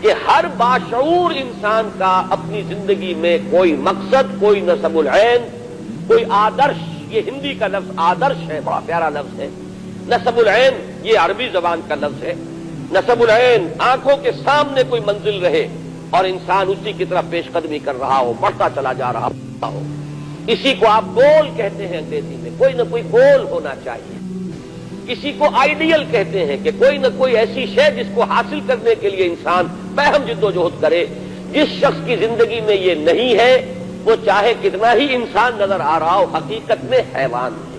کہ ہر باشعور انسان کا اپنی زندگی میں کوئی مقصد، کوئی نصب العین، کوئی آدرش. یہ ہندی کا لفظ آدرش ہے، بڑا پیارا لفظ ہے. نصب العین یہ عربی زبان کا لفظ ہے. نصب العین آنکھوں کے سامنے کوئی منزل رہے اور انسان اسی کی طرف پیش قدمی کر رہا ہو، بڑھتا چلا جا رہا ہو. اسی کو آپ گول کہتے ہیں انگریزی میں. کوئی نہ کوئی گول ہونا چاہیے. کسی کو آئیڈیل کہتے ہیں کہ کوئی نہ کوئی ایسی شے جس کو حاصل کرنے کے لیے انسان بہم جد و جہد کرے. جس شخص کی زندگی میں یہ نہیں ہے وہ چاہے کتنا ہی انسان نظر آ رہا ہو، حقیقت میں حیوان ہے.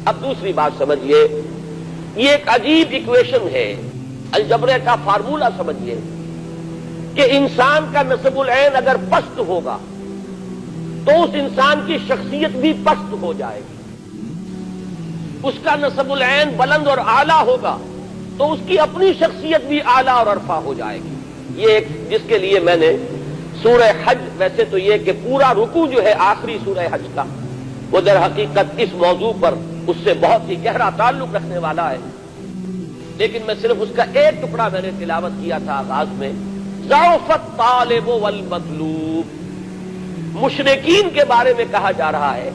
اب دوسری بات سمجھیے، یہ ایک عجیب ایکویشن ہے، الجبرے کا فارمولہ سمجھیے کہ انسان کا نصب العین اگر پست ہوگا تو اس انسان کی شخصیت بھی پست ہو جائے گی. اس کا نصب العین بلند اور اعلیٰ ہوگا تو اس کی اپنی شخصیت بھی اعلیٰ اور عرفہ ہو جائے گی. یہ ایک جس کے لیے میں نے سورہ حج، ویسے تو یہ کہ پورا رکوع جو ہے آخری سورہ حج کا وہ در حقیقت اس موضوع پر اس سے بہت ہی گہرا تعلق رکھنے والا ہے، لیکن میں صرف اس کا ایک ٹکڑا میں نے تلاوت کیا تھا آغاز میں. ضعف الطالب والمطلوب. مشرکین کے بارے میں کہا جا رہا ہے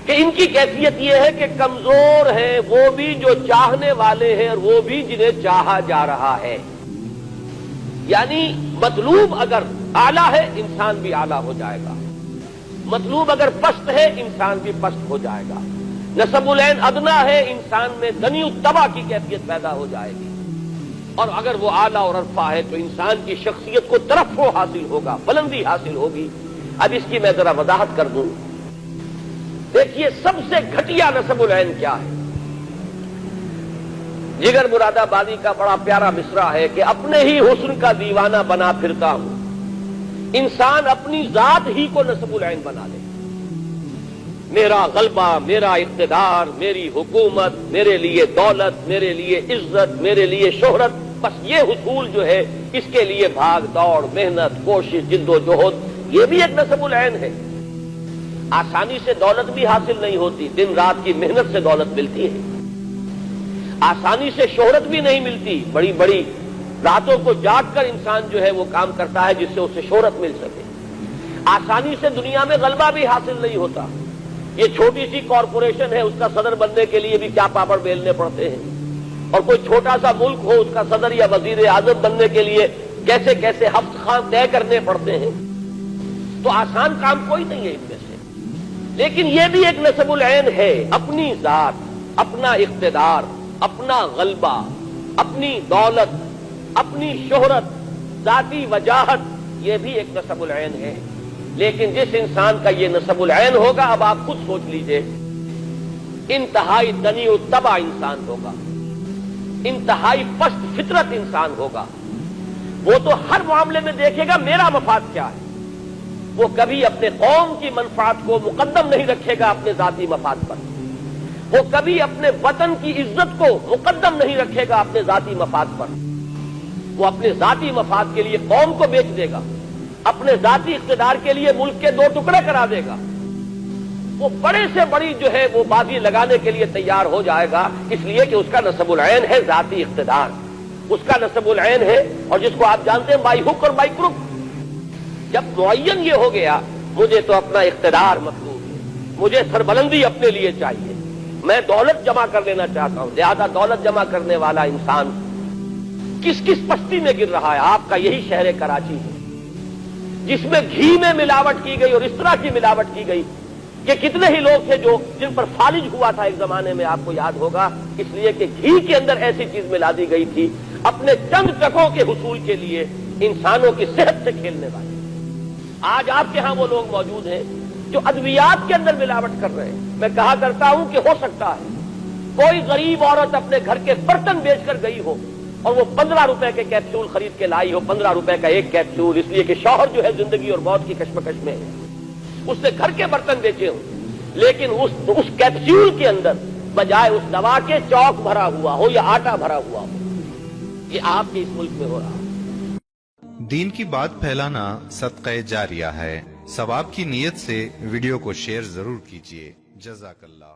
کہ ان کی کیفیت یہ ہے کہ کمزور ہیں وہ بھی جو چاہنے والے ہیں اور وہ بھی جنہیں چاہا جا رہا ہے. یعنی مطلوب اگر اعلیٰ ہے انسان بھی اعلیٰ ہو جائے گا، مطلوب اگر پست ہے انسان بھی پست ہو جائے گا. نصب العین ادنا ہے، انسان میں دنی التبا کی کیفیت پیدا ہو جائے گی، اور اگر وہ اعلیٰ اور عرفہ ہے تو انسان کی شخصیت کو ترفع حاصل ہوگا، بلندی حاصل ہوگی. اب اس کی میں ذرا وضاحت کر دوں. دیکھیے سب سے گھٹیا نصب العین کیا ہے. جگر مراد آبادی کا بڑا پیارا مصرع ہے کہ اپنے ہی حسن کا دیوانہ بنا پھرتا ہوں. انسان اپنی ذات ہی کو نصب العین بنا لے. میرا غلبہ، میرا اقتدار، میری حکومت، میرے لیے دولت، میرے لیے عزت، میرے لیے شہرت، بس یہ حصول جو ہے اس کے لیے بھاگ دوڑ، محنت، کوشش، جد و جہد، یہ بھی ایک نصب العین ہے. آسانی سے دولت بھی حاصل نہیں ہوتی، دن رات کی محنت سے دولت ملتی ہے. آسانی سے شہرت بھی نہیں ملتی، بڑی بڑی راتوں کو جاگ کر انسان جو ہے وہ کام کرتا ہے جس سے اسے شہرت مل سکے. آسانی سے دنیا میں غلبہ بھی حاصل نہیں ہوتا. یہ چھوٹی سی کارپوریشن ہے، اس کا صدر بننے کے لیے بھی کیا پاپڑ بیلنے پڑتے ہیں، اور کوئی چھوٹا سا ملک ہو اس کا صدر یا وزیر اعظم بننے کے لیے کیسے کیسے ہفت خان طے کرنے پڑتے ہیں. تو آسان کام کوئی نہیں ہے ان میں سے. لیکن یہ بھی ایک نصب العین ہے، اپنی ذات، اپنا اقتدار، اپنا غلبہ، اپنی دولت، اپنی شہرت، ذاتی وجاہت، یہ بھی ایک نصب العین ہے. لیکن جس انسان کا یہ نصب العین ہوگا، اب آپ خود سوچ لیجئے، انتہائی دنی و طبع انسان ہوگا، انتہائی پست فطرت انسان ہوگا. وہ تو ہر معاملے میں دیکھے گا میرا مفاد کیا ہے. وہ کبھی اپنے قوم کی منفعت کو مقدم نہیں رکھے گا اپنے ذاتی مفاد پر. وہ کبھی اپنے وطن کی عزت کو مقدم نہیں رکھے گا اپنے ذاتی مفاد پر. وہ اپنے ذاتی مفاد کے لیے قوم کو بیچ دے گا، اپنے ذاتی اقتدار کے لیے ملک کے دو ٹکڑے کرا دے گا. وہ بڑے سے بڑی جو ہے وہ بازی لگانے کے لیے تیار ہو جائے گا، اس لیے کہ اس کا نصب العین ہے ذاتی اقتدار، اس کا نصب العین ہے. اور جس کو آپ جانتے ہیں بائی ہک اور بائی کروک. جب معین یہ ہو گیا مجھے تو اپنا اقتدار مطلوب ہے، مجھے سربلندی اپنے لیے چاہیے، میں دولت جمع کر لینا چاہتا ہوں. لہذا دولت جمع کرنے والا انسان کس کس پستی میں گر رہا ہے. آپ کا یہی شہر کراچی ہے جس میں گھی میں ملاوٹ کی گئی اور اس طرح کی ملاوٹ کی گئی کہ کتنے ہی لوگ تھے جو جن پر فالج ہوا تھا ایک زمانے میں، آپ کو یاد ہوگا، اس لیے کہ گھی کے اندر ایسی چیز ملا دی گئی تھی اپنے چند ٹکوں کے حصول کے لیے، انسانوں کی صحت سے کھیلنے والے. آج آپ کے ہاں وہ لوگ موجود ہیں جو ادویات کے اندر ملاوٹ کر رہے ہیں. میں کہا کرتا ہوں کہ ہو سکتا ہے کوئی غریب عورت اپنے گھر کے برتن بیچ کر گئی ہو اور وہ 15 روپے کے کیپسول خرید کے لائی ہو، 15 روپے کا ایک کیپسول، اس لیے کہ شوہر جو ہے زندگی اور موت کی کشمکش میں ہے، اس نے گھر کے برتن بیچے ہوں، لیکن اس کیپسول کے اندر بجائے اس دوا کے چوک بھرا ہوا ہو یا آٹا بھرا ہوا ہو. یہ آپ کے اس ملک میں ہو رہا ہے. دین کی بات پھیلانا صدقہ جاریہ ہے. ثواب کی نیت سے ویڈیو کو شیئر ضرور کیجیے. جزاک اللہ.